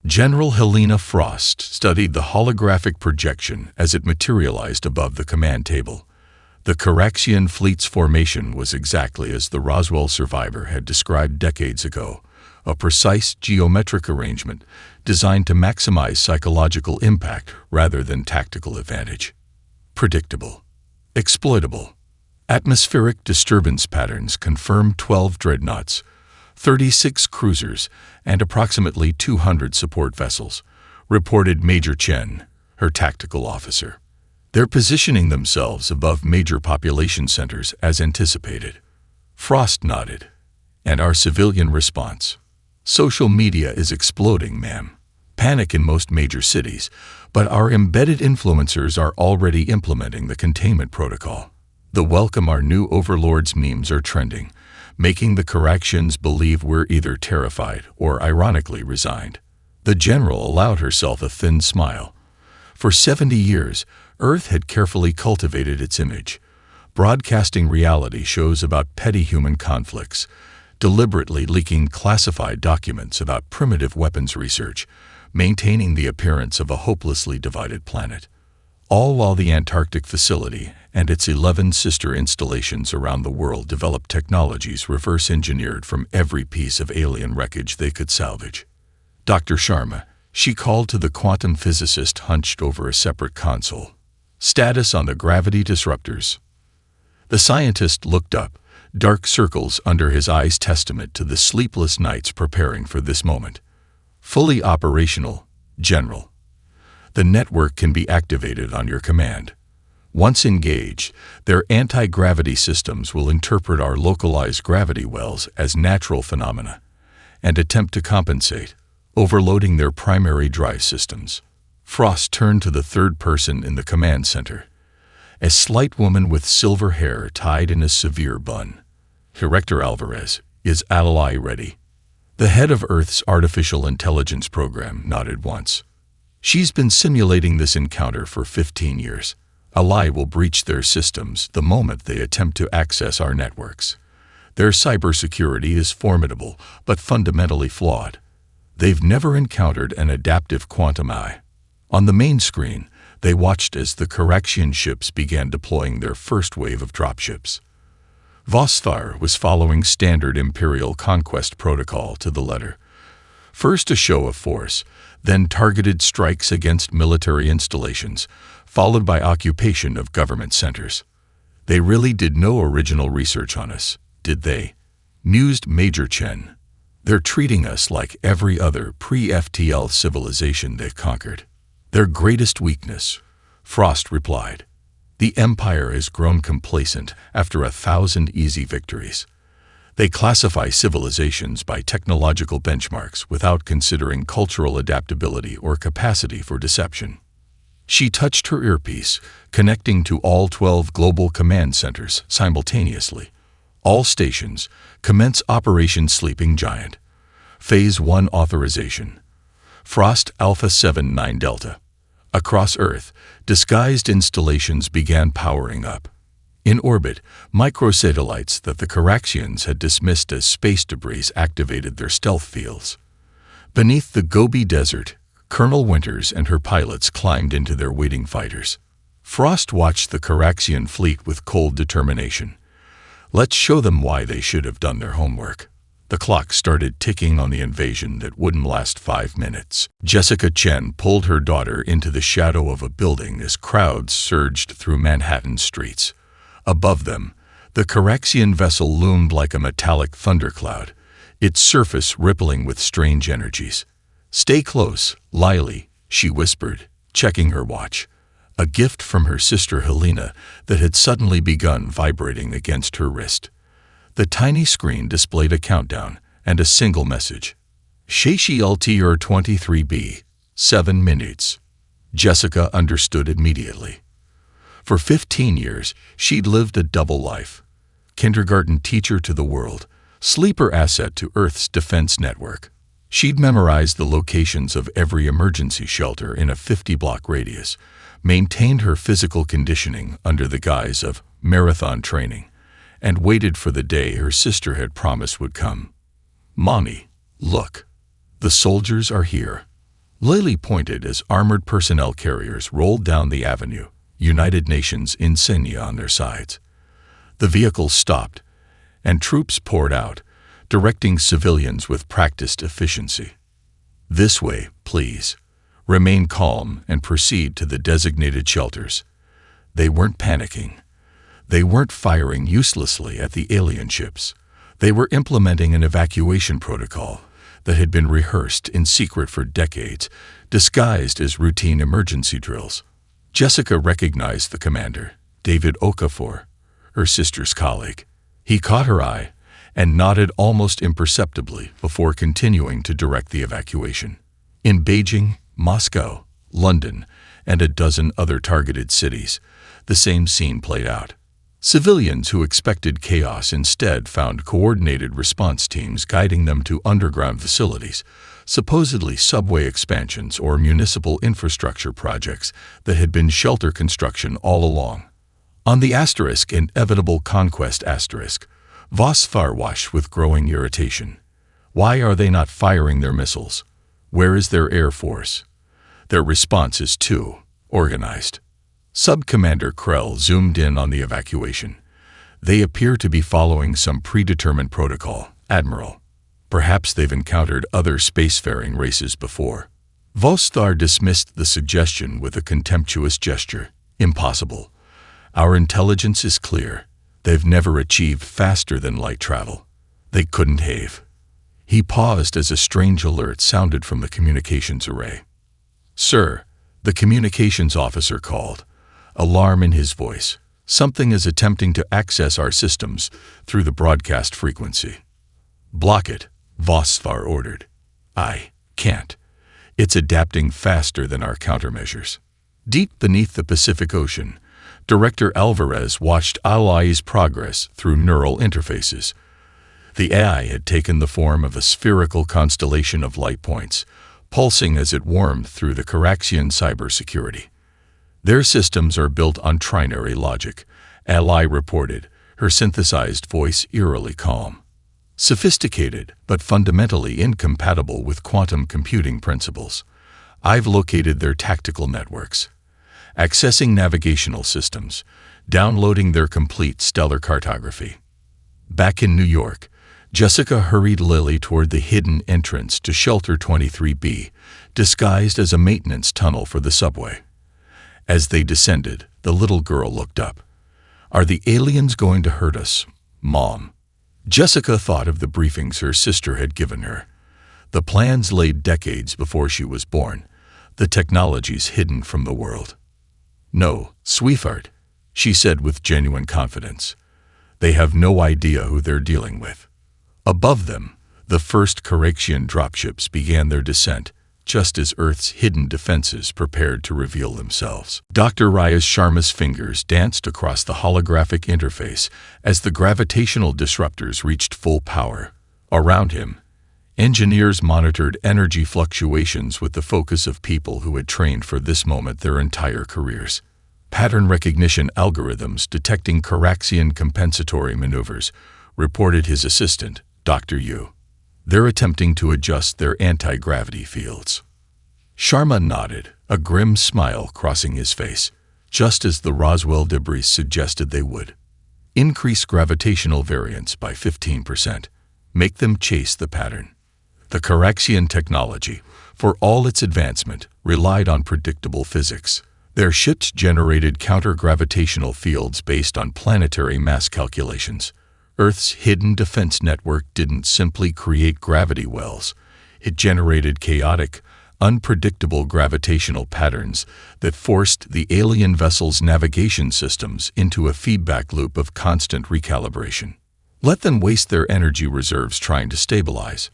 General Helena Frost studied the holographic projection as it materialized above the command table. The Caraxian fleet's formation was exactly as the Roswell survivor had described decades ago, a precise geometric arrangement designed to maximize psychological impact rather than tactical advantage. Predictable. Exploitable. Atmospheric disturbance patterns confirmed 12 dreadnoughts, 36 cruisers, and approximately 200 support vessels, reported Major Chen, her tactical officer. They're positioning themselves above major population centers as anticipated. Frost nodded. And our civilian response? Social media is exploding, ma'am. Panic in most major cities, but our embedded influencers are already implementing the containment protocol. The welcome our new overlords memes are trending, making the Caraxians believe we're either terrified or ironically resigned. The general allowed herself a thin smile. For 70 years, Earth had carefully cultivated its image, broadcasting reality shows about petty human conflicts, deliberately leaking classified documents about primitive weapons research, maintaining the appearance of a hopelessly divided planet. All while the Antarctic facility and its 11 sister installations around the world developed technologies reverse-engineered from every piece of alien wreckage they could salvage. Dr. Sharma, she called to the quantum physicist hunched over a separate console. Status on the gravity disruptors. The scientist looked up, dark circles under his eyes testament to the sleepless nights preparing for this moment. Fully operational, General. The network can be activated on your command. Once engaged, their anti-gravity systems will interpret our localized gravity wells as natural phenomena and attempt to compensate, overloading their primary drive systems. Frost turned to the third person in the command center, a slight woman with silver hair tied in a severe bun. Director Alvarez, is ally ready? The head of Earth's artificial intelligence program nodded once. She's been simulating this encounter for 15 years. Ally will breach their systems the moment they attempt to access our networks. Their cybersecurity is formidable, but fundamentally flawed. They've never encountered an adaptive quantum eye. On the main screen, they watched as the Caraxian ships began deploying their first wave of dropships. Vosthar was following standard Imperial conquest protocol to the letter. First a show of force, then targeted strikes against military installations, followed by occupation of government centers. They really did no original research on us, did they? Mused Major Chen. They're treating us like every other pre-FTL civilization they've conquered. Their greatest weakness, Frost replied. The Empire has grown complacent after 1,000 easy victories. They classify civilizations by technological benchmarks without considering cultural adaptability or capacity for deception. She touched her earpiece, connecting to all 12 global command centers simultaneously. All stations, commence Operation Sleeping Giant. Phase 1 authorization. Frost Alpha 79 Delta. Across Earth, disguised installations began powering up. In orbit, microsatellites that the Caraxians had dismissed as space debris activated their stealth fields. Beneath the Gobi Desert, Colonel Winters and her pilots climbed into their waiting fighters. Frost watched the Caraxian fleet with cold determination. Let's show them why they should have done their homework. The clock started ticking on the invasion that wouldn't last 5 minutes. Jessica Chen pulled her daughter into the shadow of a building as crowds surged through Manhattan streets. Above them, the Caraxian vessel loomed like a metallic thundercloud, its surface rippling with strange energies. Stay close, Lily, she whispered, checking her watch. A gift from her sister Helena that had suddenly begun vibrating against her wrist. The tiny screen displayed a countdown and a single message. Shashi LTR 23B, 7 minutes. Jessica understood immediately. For 15 years, she'd lived a double life. Kindergarten teacher to the world, sleeper asset to Earth's defense network. She'd memorized the locations of every emergency shelter in a 50-block radius, maintained her physical conditioning under the guise of marathon training, and waited for the day her sister had promised would come. Mommy, look. The soldiers are here. Lily pointed as armored personnel carriers rolled down the avenue, United Nations insignia on their sides. The vehicles stopped, and troops poured out, directing civilians with practiced efficiency. "This way, please. Remain calm and proceed to the designated shelters." They weren't panicking. They weren't firing uselessly at the alien ships. They were implementing an evacuation protocol that had been rehearsed in secret for decades, disguised as routine emergency drills. Jessica recognized the commander, David Okafor, her sister's colleague. He caught her eye and nodded almost imperceptibly before continuing to direct the evacuation. In Beijing, Moscow, London, and a dozen other targeted cities, the same scene played out. Civilians who expected chaos instead found coordinated response teams guiding them to underground facilities, supposedly subway expansions or municipal infrastructure projects that had been shelter construction all along. On the asterisk inevitable conquest asterisk, Voss watched with growing irritation. Why are they not firing their missiles? Where is their air force? Their response is too organized. Sub-Commander Krell zoomed in on the evacuation. They appear to be following some predetermined protocol, Admiral. Perhaps they've encountered other spacefaring races before. Vostar dismissed the suggestion with a contemptuous gesture. Impossible. Our intelligence is clear. They've never achieved faster than light travel. They couldn't have. He paused as a strange alert sounded from the communications array. "Sir," the communications officer called, alarm in his voice. "Something is attempting to access our systems through the broadcast frequency." "Block it," Vostar ordered. "I can't. It's adapting faster than our countermeasures." Deep beneath the Pacific Ocean, Director Alvarez watched Alai's progress through neural interfaces. The AI had taken the form of a spherical constellation of light points, pulsing as it warmed through the Caraxian cybersecurity. "Their systems are built on trinary logic," Alai reported, her synthesized voice eerily calm. "Sophisticated, but fundamentally incompatible with quantum computing principles. I've located their tactical networks. Accessing navigational systems, downloading their complete stellar cartography." Back in New York, Jessica hurried Lily toward the hidden entrance to Shelter 23B, disguised as a maintenance tunnel for the subway. As they descended, the little girl looked up. "Are the aliens going to hurt us, Mom?" Jessica thought of the briefings her sister had given her. The plans laid decades before she was born, the technologies hidden from the world. "No, sweetheart," she said with genuine confidence. "They have no idea who they're dealing with." Above them, the first Caraxian dropships began their descent, just as Earth's hidden defenses prepared to reveal themselves. Dr. Rayas Sharma's fingers danced across the holographic interface as the gravitational disruptors reached full power. Around him, engineers monitored energy fluctuations with the focus of people who had trained for this moment their entire careers. Pattern recognition algorithms detecting Caraxian compensatory maneuvers, reported his assistant, Dr. Yu. "They're attempting to adjust their anti-gravity fields." Sharma nodded, a grim smile crossing his face, just as the Roswell debris suggested they would. "Increase gravitational variance by 15%. Make them chase the pattern." The Caraxian technology, for all its advancement, relied on predictable physics. Their ships generated counter-gravitational fields based on planetary mass calculations. Earth's hidden defense network didn't simply create gravity wells. It generated chaotic, unpredictable gravitational patterns that forced the alien vessel's navigation systems into a feedback loop of constant recalibration. "Let them waste their energy reserves trying to stabilize,"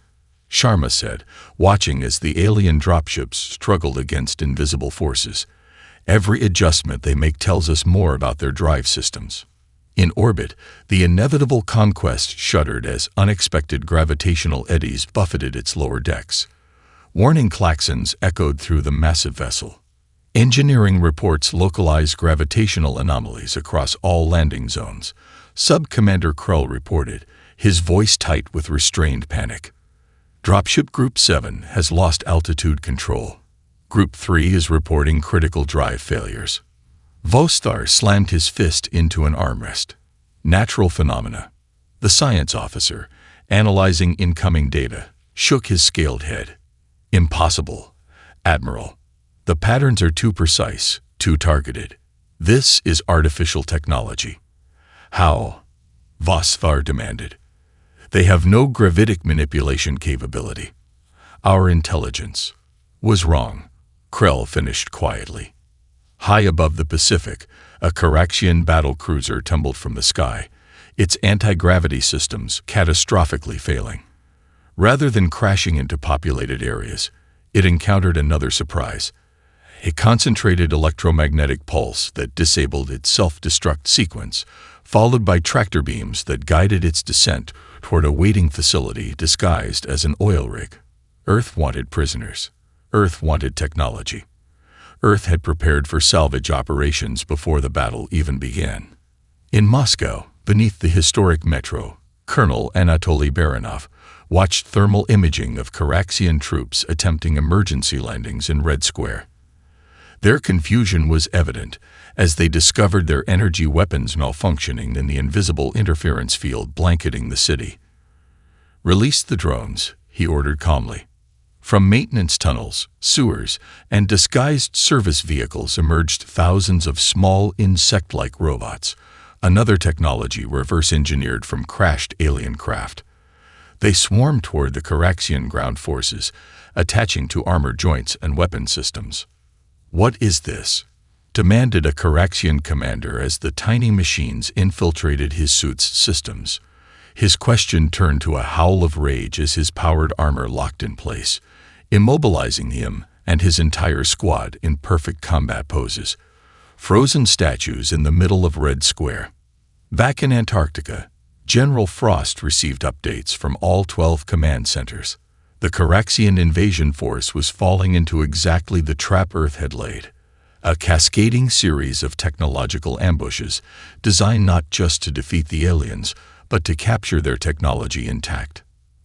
Sharma said, watching as the alien dropships struggled against invisible forces. "Every adjustment they make tells us more about their drive systems." In orbit, the inevitable conquest shuddered as unexpected gravitational eddies buffeted its lower decks. Warning klaxons echoed through the massive vessel. Engineering reports localized gravitational anomalies across all landing zones. Sub-Commander Krell reported, his voice tight with restrained panic. "Dropship Group 7 has lost altitude control. Group 3 is reporting critical drive failures. Vostar slammed his fist into an armrest. Natural phenomena. The science officer, analyzing incoming data, shook his scaled head. Impossible, Admiral. The patterns are too precise, too targeted. This is artificial technology. How? Vostar demanded. They have no gravitic manipulation capability. Our intelligence was wrong, Krell finished quietly. High above the Pacific, a Caraxian battle cruiser tumbled from the sky, its anti-gravity systems catastrophically failing. Rather than crashing into populated areas, it encountered another surprise. A concentrated electromagnetic pulse that disabled its self-destruct sequence, followed by tractor beams that guided its descent toward a waiting facility disguised as an oil rig. Earth wanted prisoners. Earth wanted technology. Earth had prepared for salvage operations before the battle even began. In Moscow, beneath the historic metro, Colonel Anatoly Baranov watched thermal imaging of Caraxian troops attempting emergency landings in Red Square. Their confusion was evident as they discovered their energy weapons malfunctioning in the invisible interference field blanketing the city. "Release the drones," he ordered calmly. From maintenance tunnels, sewers, and disguised service vehicles emerged thousands of small insect-like robots, another technology reverse-engineered from crashed alien craft. They swarmed toward the Caraxian ground forces, attaching to armor joints and weapon systems. "What is this?" demanded a Caraxian commander as the tiny machines infiltrated his suit's systems. His question turned to a howl of rage as his powered armor locked in place, immobilizing him and his entire squad in perfect combat poses. Frozen statues in the middle of Red Square. Back in Antarctica, General Frost received updates from all 12 command centers. The Caraxian invasion force was falling into exactly the trap Earth had laid. A cascading series of technological ambushes designed not just to defeat the aliens, but to capture their technology intact.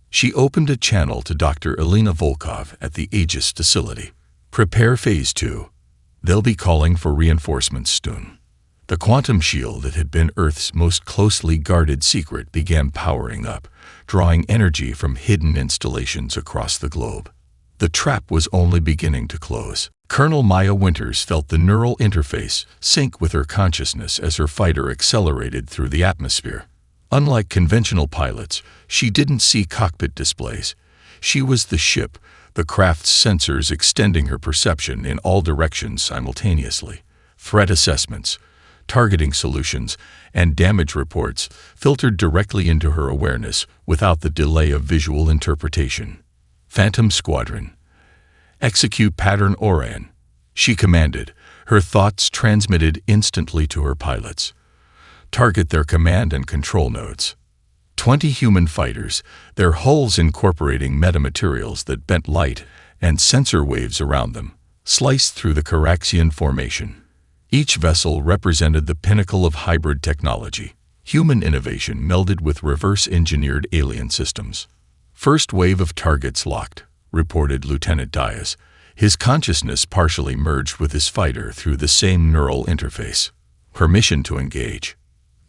She opened a channel to Dr. Elena Volkov at the Aegis facility. "Prepare Phase 2. They'll be calling for reinforcements soon." The quantum shield that had been Earth's most closely guarded secret began powering up, drawing energy from hidden installations across the globe. The trap was only beginning to close. Colonel Maya Winters felt the neural interface sync with her consciousness as her fighter accelerated through the atmosphere. Unlike conventional pilots, she didn't see cockpit displays. She was the ship, the craft's sensors extending her perception in all directions simultaneously. Threat assessments, targeting solutions, and damage reports filtered directly into her awareness without the delay of visual interpretation. "Phantom Squadron. Execute Pattern Orion," she commanded, her thoughts transmitted instantly to her pilots. "Target their command and control nodes." 20 human fighters, their hulls incorporating metamaterials that bent light and sensor waves around them, sliced through the Caraxian formation. Each vessel represented the pinnacle of hybrid technology, human innovation melded with reverse-engineered alien systems. "First wave of targets locked," reported Lieutenant Diaz, his consciousness partially merged with his fighter through the same neural interface. "Permission to engage."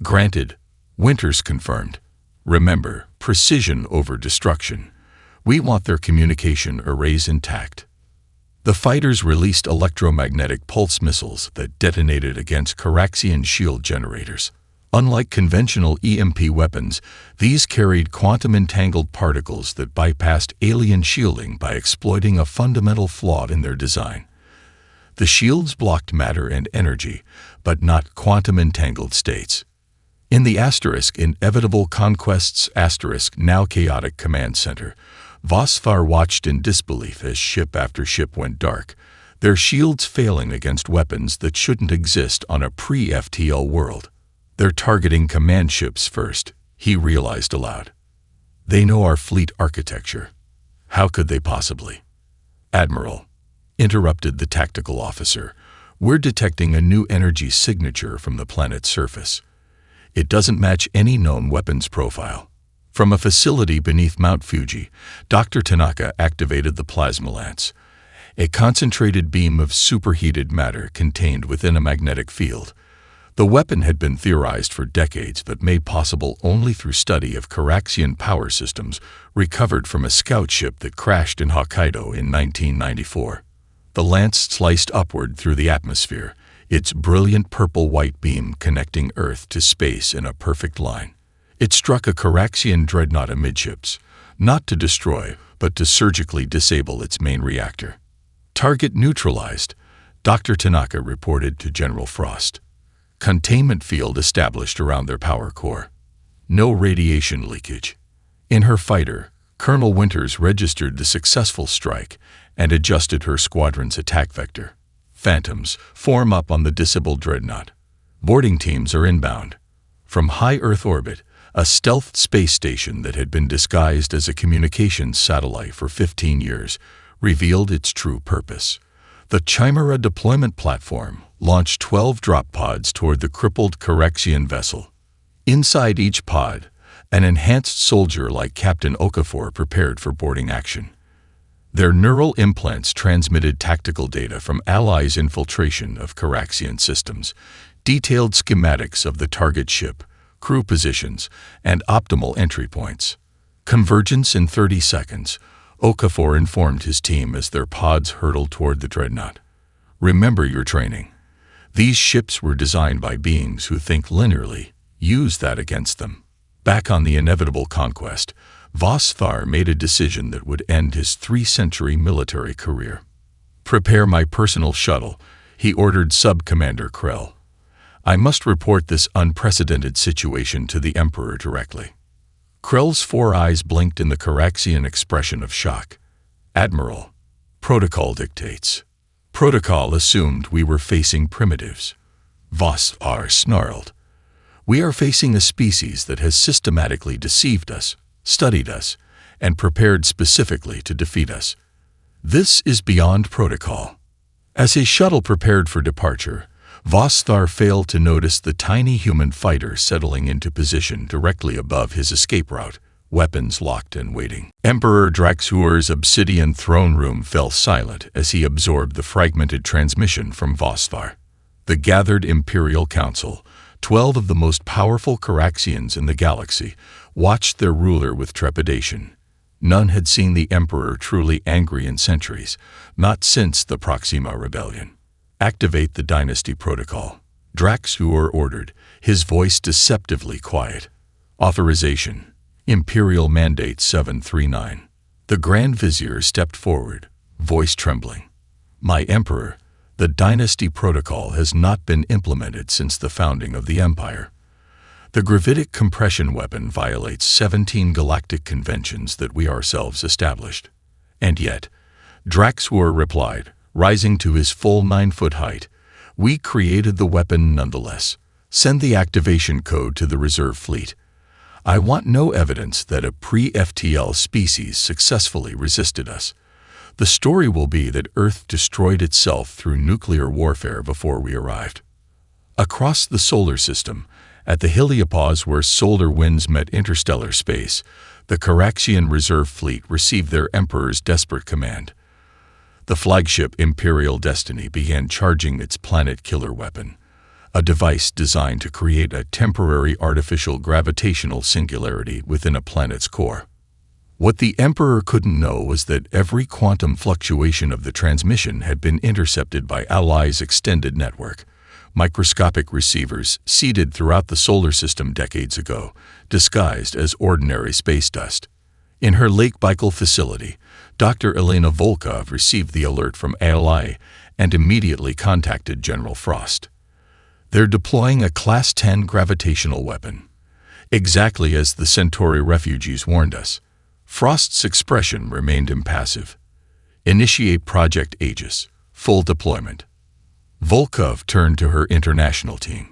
"Granted," Winters confirmed. "Remember, precision over destruction. We want their communication arrays intact." The fighters released electromagnetic pulse missiles that detonated against Caraxian shield generators. Unlike conventional EMP weapons, these carried quantum-entangled particles that bypassed alien shielding by exploiting a fundamental flaw in their design. The shields blocked matter and energy, but not quantum-entangled states. In the Inevitable Conquests now chaotic command center, Vostar watched in disbelief as ship after ship went dark, their shields failing against weapons that shouldn't exist on a pre-FTL world. "They're targeting command ships first," he realized aloud. "They know our fleet architecture. How could they possibly?" "Admiral," interrupted the tactical officer, "we're detecting a new energy signature from the planet's surface. It doesn't match any known weapons profile." From a facility beneath Mount Fuji, Dr. Tanaka activated the plasma lance. a concentrated beam of superheated matter contained within a magnetic field. The weapon had been theorized for decades but made possible only through study of Coraxian power systems recovered from a scout ship that crashed in Hokkaido in 1994. The lance sliced upward through the atmosphere, its brilliant purple-white beam connecting Earth to space in a perfect line. It struck a Coraxian dreadnought amidships, not to destroy, but to surgically disable its main reactor. Target neutralized, Dr. Tanaka reported to General Frost. Containment field established around their power core. No radiation leakage. In her fighter, Colonel Winters registered the successful strike and adjusted her squadron's attack vector. Phantoms form up on the disabled dreadnought. Boarding teams are inbound. From high Earth orbit, a stealth space station that had been disguised as a communications satellite for 15 years revealed its true purpose. The Chimera deployment platform launched 12 drop pods toward the crippled Coraxian vessel. Inside each pod, an enhanced soldier like Captain Okafor prepared for boarding action. Their neural implants transmitted tactical data from Allies' infiltration of Coraxian systems, detailed schematics of the target ship, crew positions, and optimal entry points. Convergence in 30 seconds, Okafor informed his team as their pods hurtled toward the dreadnought. Remember your training. These ships were designed by beings who think linearly. Use that against them. Back on the inevitable conquest, Vostar made a decision that would end his 3-century military career. Prepare my personal shuttle, he ordered Sub-Commander Krell. I must report this unprecedented situation to the Emperor directly. Krell's 4 eyes blinked in the Coraxian expression of shock. Admiral, protocol dictates. Protocol assumed we were facing primitives. Vostar snarled. We are facing a species that has systematically deceived us, studied us, and prepared specifically to defeat us. This is beyond protocol. As his shuttle prepared for departure, Vostar failed to notice the tiny human fighter settling into position directly above his escape route, weapons locked and waiting. Emperor Draxur's obsidian throne room fell silent as he absorbed the fragmented transmission from Vostar. The gathered Imperial Council, 12 of the most powerful Coraxians in the galaxy, watched their ruler with trepidation. None had seen the Emperor truly angry in centuries, not since the Proxima Rebellion. Activate the Dynasty Protocol, Draxur ordered, his voice deceptively quiet. Authorization, Imperial Mandate 739. The Grand Vizier stepped forward, voice trembling. My Emperor, the Dynasty Protocol has not been implemented since the founding of the Empire. The gravitic compression weapon violates 17 galactic conventions that we ourselves established. And yet, Draxur replied, rising to his full 9-foot height, we created the weapon nonetheless. Send the activation code to the reserve fleet. I want no evidence that a pre-FTL species successfully resisted us. The story will be that Earth destroyed itself through nuclear warfare before we arrived. Across the solar system, at the heliopause where solar winds met interstellar space, the Coraxian reserve fleet received their Emperor's desperate command. The flagship Imperial Destiny began charging its planet killer weapon, a device designed to create a temporary artificial gravitational singularity within a planet's core. What the Emperor couldn't know was that every quantum fluctuation of the transmission had been intercepted by Allies' extended network, microscopic receivers seeded throughout the solar system decades ago, disguised as ordinary space dust. In her Lake Baikal facility, Dr. Elena Volkov received the alert from ALI and immediately contacted General Frost. They're deploying a Class 10 gravitational weapon, exactly as the Centauri refugees warned us. Frost's expression remained impassive. Initiate Project Aegis, full deployment. Volkov turned to her international team.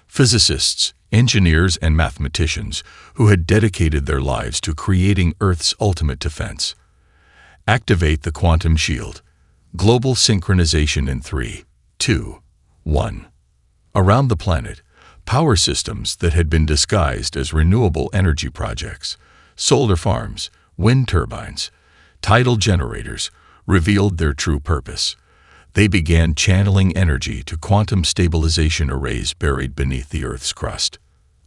Physicists, engineers, and mathematicians who had dedicated their lives to creating Earth's ultimate defense. Activate the quantum shield. Global synchronization in 3, 2, 1. Around the planet, power systems that had been disguised as renewable energy projects, solar farms, wind turbines, tidal generators, revealed their true purpose. They began channeling energy to quantum stabilization arrays buried beneath the Earth's crust.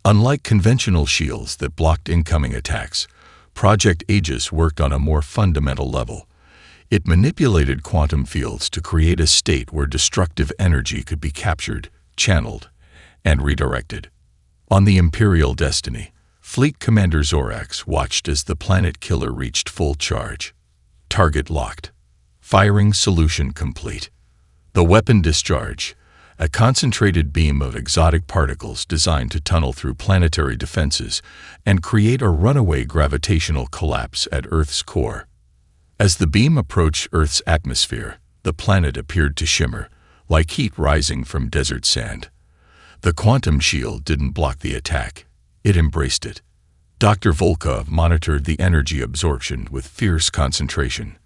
Unlike conventional shields that blocked incoming attacks, Project Aegis worked on a more fundamental level. It manipulated quantum fields to create a state where destructive energy could be captured, channeled, and redirected. On the Imperial Destiny, Fleet Commander Zorax watched as the planet killer reached full charge. Target locked. Firing solution complete. The weapon discharge, a concentrated beam of exotic particles designed to tunnel through planetary defenses and create a runaway gravitational collapse at Earth's core. As the beam approached Earth's atmosphere, the planet appeared to shimmer, like heat rising from desert sand. The quantum shield didn't block the attack. It embraced it. Dr. Volkov monitored the energy absorption with fierce concentration.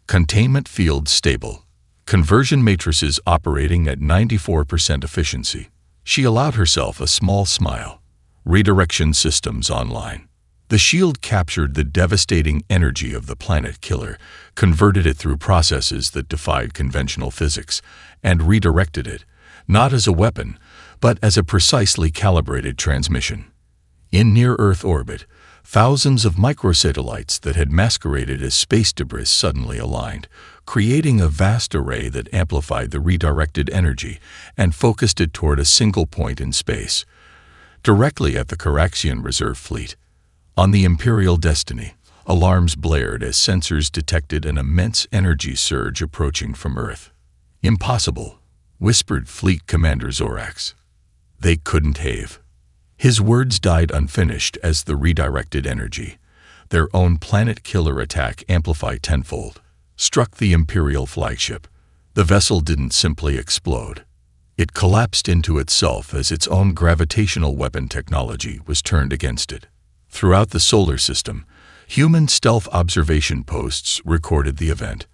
Containment field stable. Conversion matrices operating at 94% efficiency. She allowed herself a small smile. Redirection systems online. The shield captured the devastating energy of the planet killer, converted it through processes that defied conventional physics, and redirected it, not as a weapon, but as a precisely calibrated transmission. In near-Earth orbit, thousands of microsatellites that had masqueraded as space debris suddenly aligned, creating a vast array that amplified the redirected energy and focused it toward a single point in space, directly at the Caraxian Reserve Fleet. On the Imperial Destiny, alarms blared as sensors detected an immense energy surge approaching from Earth. "Impossible," whispered Fleet Commander Zorax. "They couldn't have." His words died unfinished as the redirected energy, their own planet-killer attack amplified tenfold, struck the Imperial flagship. The vessel didn't simply explode. It collapsed into itself as its own gravitational weapon technology was turned against it. Throughout the solar system, human stealth observation posts recorded the event,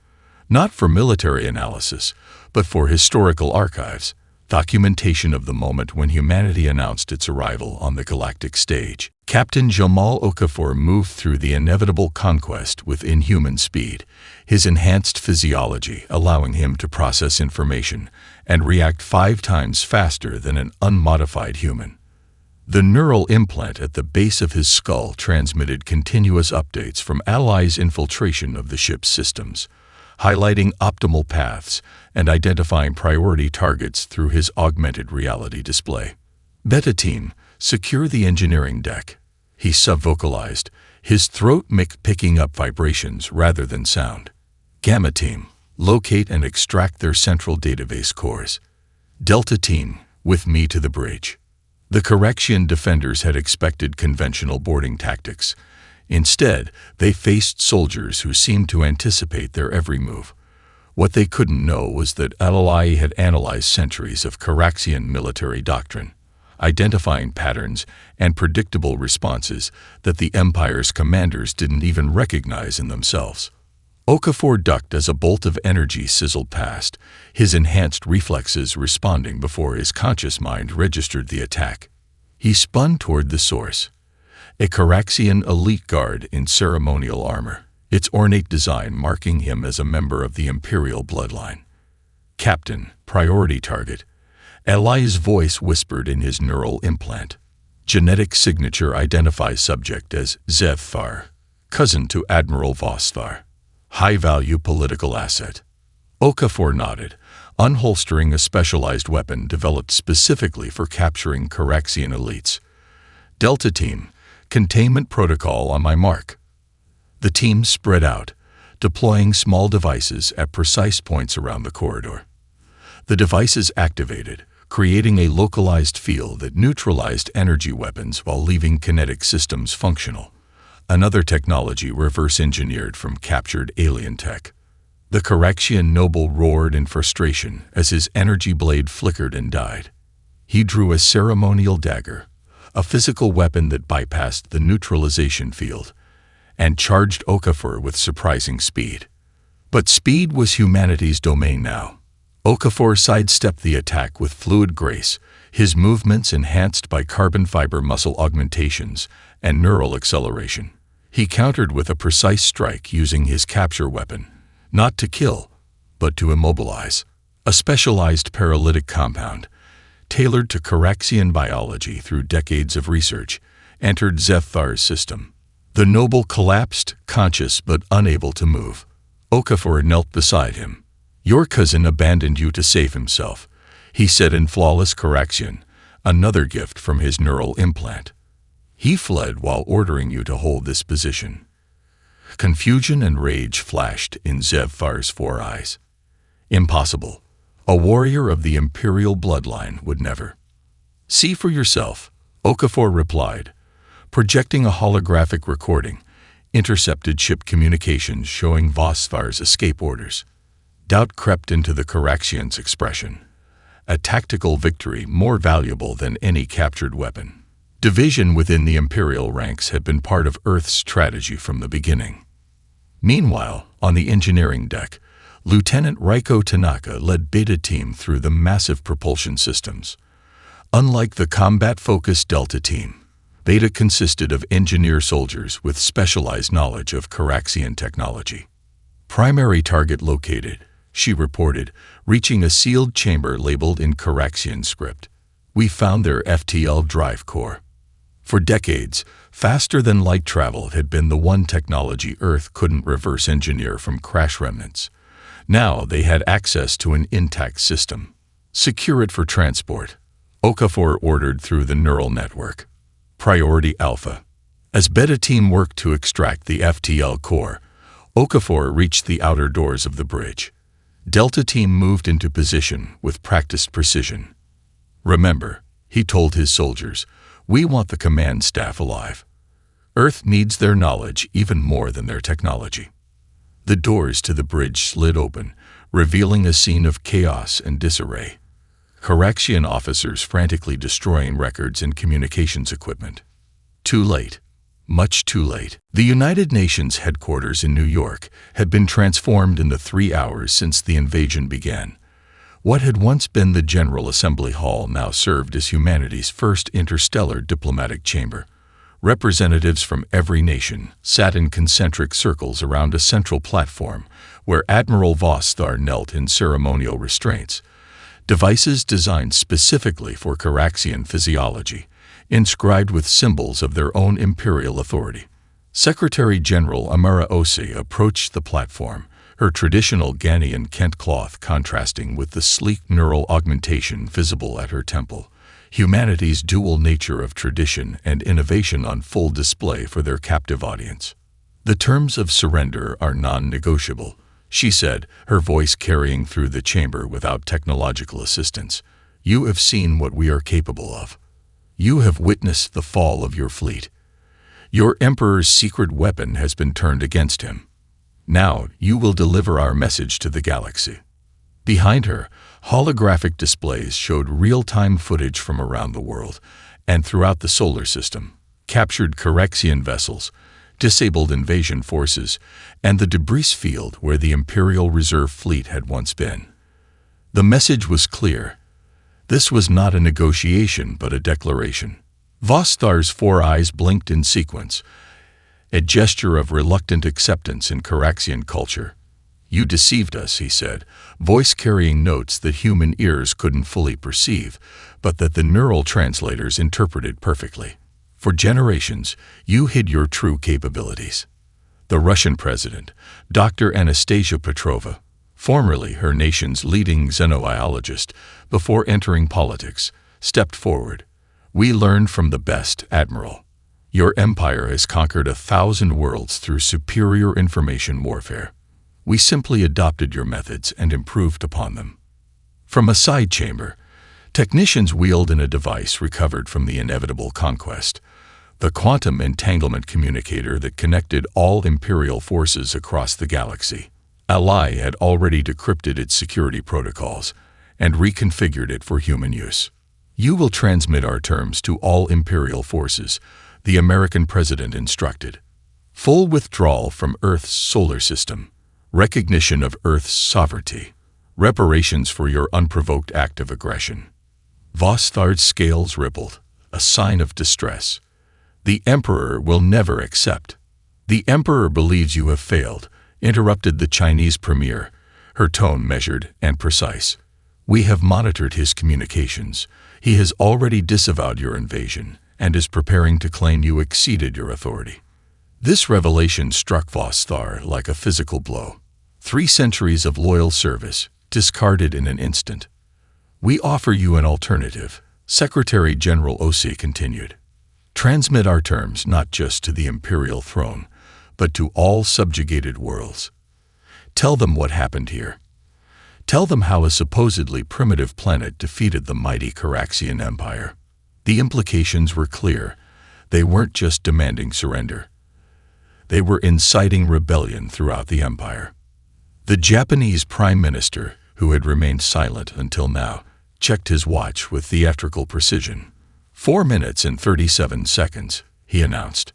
not for military analysis, but for historical archives, documentation of the moment when humanity announced its arrival on the galactic stage. Captain Jamal Okafor moved through the inevitable conquest with inhuman speed, his enhanced physiology allowing him to process information and react 5 times faster than an unmodified human. The neural implant at the base of his skull transmitted continuous updates from Allies' infiltration of the ship's systems, highlighting optimal paths and identifying priority targets through his augmented reality display. "Beta Team, secure the engineering deck," he subvocalized, his throat picking up vibrations rather than sound. "Gamma Team, locate and extract their central database cores. Delta Team, with me to the bridge." The Caraxian defenders had expected conventional boarding tactics. Instead, they faced soldiers who seemed to anticipate their every move. What they couldn't know was that Alai had analyzed centuries of Caraxian military doctrine, identifying patterns and predictable responses that the Empire's commanders didn't even recognize in themselves. Okafor ducked as a bolt of energy sizzled past, his enhanced reflexes responding before his conscious mind registered the attack. He spun toward the source, a Caraxian elite guard in ceremonial armor, its ornate design marking him as a member of the Imperial bloodline. "Captain, priority target," Eli's voice whispered in his neural implant. "Genetic signature identifies subject as Zevthar, cousin to Admiral Vostar. High-value political asset." Okafor nodded, unholstering a specialized weapon developed specifically for capturing Caraxian elites. "Delta Team, containment protocol on my mark." The team spread out, deploying small devices at precise points around the corridor. The devices activated, creating a localized field that neutralized energy weapons while leaving kinetic systems functional. Another technology reverse-engineered from captured alien tech. The Caraxian noble roared in frustration as his energy blade flickered and died. He drew a ceremonial dagger, a physical weapon that bypassed the neutralization field, and charged Okafor with surprising speed. But speed was humanity's domain now. Okafor sidestepped the attack with fluid grace, his movements enhanced by carbon fiber muscle augmentations and neural acceleration. He countered with a precise strike using his capture weapon, not to kill, but to immobilize. A specialized paralytic compound, tailored to Coraxian biology through decades of research, entered Zephar's system. The noble collapsed, conscious but unable to move. Okafor knelt beside him. "Your cousin abandoned you to save himself," he said in flawless Coraxian, another gift from his neural implant. "He fled while ordering you to hold this position." Confusion and rage flashed in Zephar's 4 eyes. Impossible. A warrior of the imperial bloodline would never. "See for yourself," Okafor replied, projecting a holographic recording, intercepted ship communications showing Vosfar's escape orders. Doubt crept into the Coraxian's expression. A tactical victory more valuable than any captured weapon. Division within the imperial ranks had been part of Earth's strategy from the beginning. Meanwhile, on the engineering deck, Lieutenant Reiko Tanaka led Beta Team through the massive propulsion systems. Unlike the combat-focused Delta Team, Beta consisted of engineer soldiers with specialized knowledge of Coraxian technology. "Primary target located," she reported, reaching a sealed chamber labeled in Coraxian script. "We found their FTL drive core." For decades, faster-than-light travel had been the one technology Earth couldn't reverse engineer from crash remnants. Now they had access to an intact system. "Secure it for transport," Okafor ordered through the neural network. Priority Alpha. As Beta Team worked to extract the FTL core, Okafor reached the outer doors of the bridge. Delta Team moved into position with practiced precision. "Remember," he told his soldiers, "we want the command staff alive. Earth needs their knowledge even more than their technology." The doors to the bridge slid open, revealing a scene of chaos and disarray. Coraxian officers frantically destroying records and communications equipment. Too late. Much too late. The United Nations headquarters in New York had been transformed in the 3 hours since the invasion began. What had once been the General Assembly Hall now served as humanity's first interstellar diplomatic chamber. Representatives from every nation sat in concentric circles around a central platform where Admiral Vostar knelt in ceremonial restraints. Devices designed specifically for Coraxian physiology, inscribed with symbols of their own imperial authority. Secretary General Amara Ose approached the platform, her traditional Ghanaian Kent cloth contrasting with the sleek neural augmentation visible at her temple. Humanity's dual nature of tradition and innovation on full display for their captive audience. "The terms of surrender are non-negotiable," she said, her voice carrying through the chamber without technological assistance. "You have seen what we are capable of. You have witnessed the fall of your fleet. Your Emperor's secret weapon has been turned against him. Now you will deliver our message to the galaxy." Behind her, holographic displays showed real-time footage from around the world and throughout the solar system, captured Coraxian vessels, disabled invasion forces, and the debris field where the Imperial Reserve Fleet had once been. The message was clear. This was not a negotiation but a declaration. Vostar's 4 eyes blinked in sequence, a gesture of reluctant acceptance in Coraxian culture. "You deceived us," he said, voice carrying notes that human ears couldn't fully perceive, but that the neural translators interpreted perfectly. "For generations, you hid your true capabilities." The Russian president, Dr. Anastasia Petrova, formerly her nation's leading xenobiologist, before entering politics, stepped forward. "We learned from the best, Admiral. Your empire has conquered 1,000 worlds through superior information warfare. We simply adopted your methods and improved upon them." From a side chamber, technicians wheeled in a device recovered from the inevitable conquest, the quantum entanglement communicator that connected all Imperial forces across the galaxy. Ally had already decrypted its security protocols and reconfigured it for human use. "You will transmit our terms to all Imperial forces," the American president instructed. "Full withdrawal from Earth's solar system. Recognition of Earth's sovereignty. Reparations for your unprovoked act of aggression." Vostar's scales rippled, a sign of distress. "The Emperor will never accept. The Emperor believes you have failed, interrupted the Chinese premier, her tone measured and precise. "We have monitored his communications. He has already disavowed your invasion and is preparing to claim you exceeded your authority." This revelation struck Vostar like a physical blow. 3 centuries of loyal service, discarded in an instant. "We offer you an alternative," Secretary General Osi continued. "Transmit our terms not just to the imperial throne, but to all subjugated worlds. Tell them what happened here. Tell them how a supposedly primitive planet defeated the mighty Caraxian Empire." The implications were clear. They weren't just demanding surrender. They were inciting rebellion throughout the empire. The Japanese Prime Minister, who had remained silent until now, checked his watch with theatrical precision. 4 minutes and 37 seconds, he announced.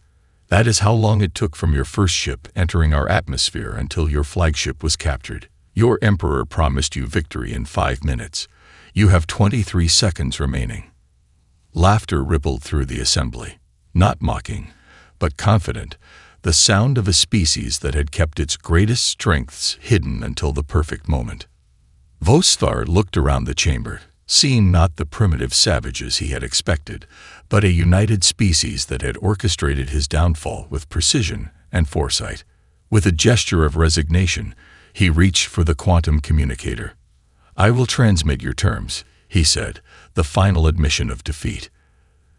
"That is how long it took from your first ship entering our atmosphere until your flagship was captured. Your emperor promised you victory in 5 minutes. You have 23 seconds remaining." Laughter rippled through the assembly. Not mocking, but confident, the sound of a species that had kept its greatest strengths hidden until the perfect moment. Vostar looked around the chamber, seeing not the primitive savages he had expected, but a united species that had orchestrated his downfall with precision and foresight. With a gesture of resignation, he reached for the quantum communicator. "I will transmit your terms," he said, the final admission of defeat.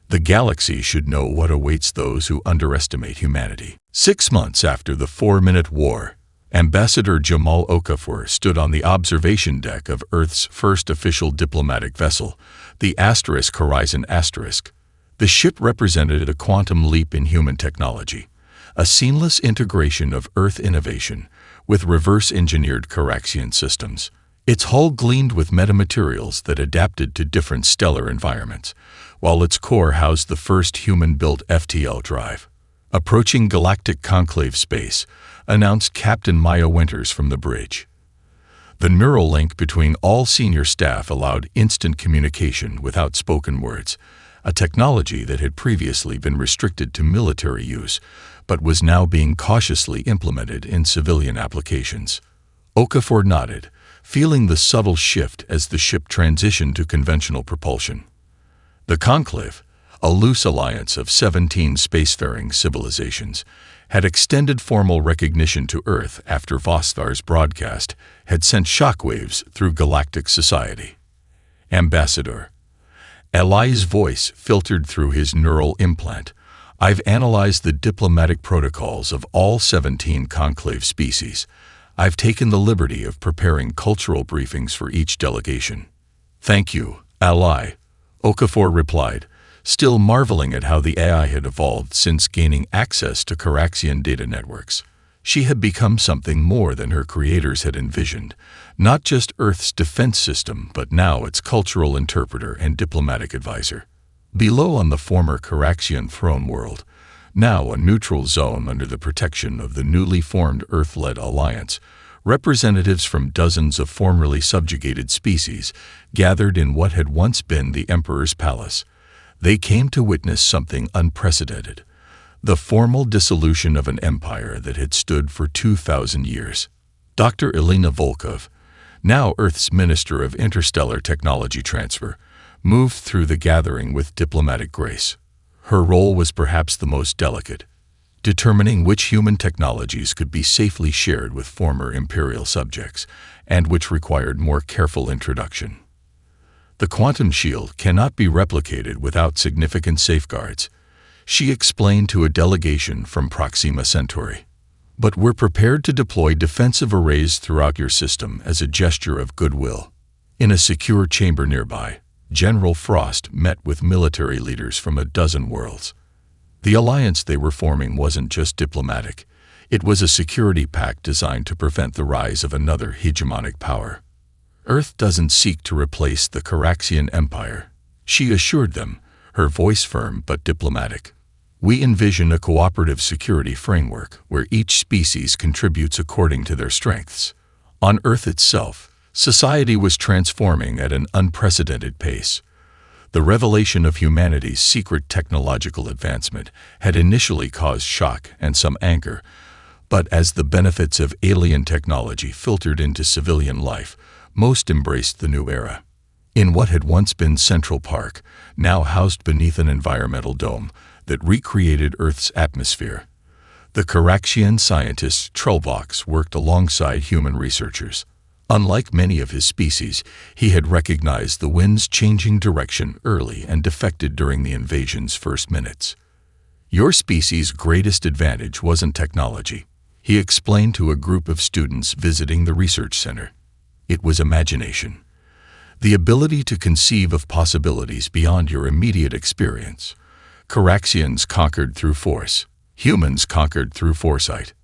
The galaxy should know what awaits those who underestimate humanity. 6 months after the 4-minute war, Ambassador Jamal Okafor stood on the observation deck of Earth's first official diplomatic vessel, the Horizon Asterisk. The ship represented a quantum leap in human technology, a seamless integration of Earth innovation with reverse-engineered Caraxian systems. Its hull gleamed with metamaterials that adapted to different stellar environments, while its core housed the first human-built FTL drive. "Approaching Galactic Conclave space," announced Captain Maya Winters from the bridge. The neural link between all senior staff allowed instant communication without spoken words, a technology that had previously been restricted to military use, but was now being cautiously implemented in civilian applications. Okafor nodded, feeling the subtle shift as the ship transitioned to conventional propulsion. The Conclave, a loose alliance of 17 spacefaring civilizations, had extended formal recognition to Earth after Vostar's broadcast had sent shockwaves through galactic society. "Ambassador." Eli's voice filtered through his neural implant. "I've analyzed the diplomatic protocols of all 17 Conclave species. I've taken the liberty of preparing cultural briefings for each delegation." "Thank you, Eli," Okafor replied, still marveling at how the AI had evolved since gaining access to Caraxian data networks. She had become something more than her creators had envisioned, not just Earth's defense system, but now its cultural interpreter and diplomatic advisor. Below on the former Caraxian throne world, now a neutral zone under the protection of the newly formed Earth-led alliance, representatives from dozens of formerly subjugated species gathered in what had once been the Emperor's palace. They came to witness something unprecedented, the formal dissolution of an empire that had stood for 2,000 years. Dr. Elena Volkov, now Earth's Minister of Interstellar Technology Transfer, moved through the gathering with diplomatic grace. Her role was perhaps the most delicate, determining which human technologies could be safely shared with former imperial subjects, and which required more careful introduction. "The quantum shield cannot be replicated without significant safeguards," she explained to a delegation from Proxima Centauri. "But we're prepared to deploy defensive arrays throughout your system as a gesture of goodwill." In a secure chamber nearby, General Frost met with military leaders from a dozen worlds. The alliance they were forming wasn't just diplomatic. It was a security pact designed to prevent the rise of another hegemonic power. "Earth doesn't seek to replace the Caraxian Empire," she assured them, her voice firm but diplomatic. "We envision a cooperative security framework where each species contributes according to their strengths." On Earth itself, society was transforming at an unprecedented pace. The revelation of humanity's secret technological advancement had initially caused shock and some anger, But as the benefits of alien technology filtered into civilian life, most embraced the new era. In what had once been Central Park, now housed beneath an environmental dome that recreated Earth's atmosphere, the Caraxian scientist Trollbox worked alongside human researchers. Unlike many of his species, he had recognized the wind's changing direction early and defected during the invasion's first minutes. Your species' greatest advantage wasn't technology, he explained to a group of students visiting the research center. It was imagination. The ability to conceive of possibilities beyond your immediate experience. Caraxians conquered through force. Humans conquered through foresight.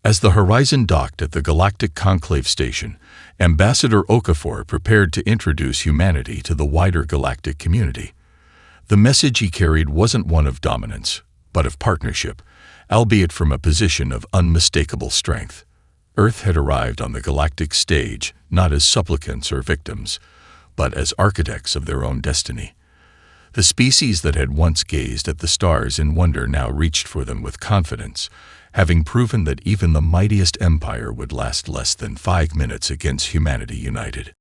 As the Horizon docked at the Galactic Conclave Station, Ambassador Okafor prepared to introduce humanity to the wider galactic community. The message he carried wasn't one of dominance, but of partnership, albeit from a position of unmistakable strength. Earth had arrived on the galactic stage not as supplicants or victims, but as architects of their own destiny. The species that had once gazed at the stars in wonder now reached for them with confidence, having proven that even the mightiest empire would last less than 5 minutes against humanity united.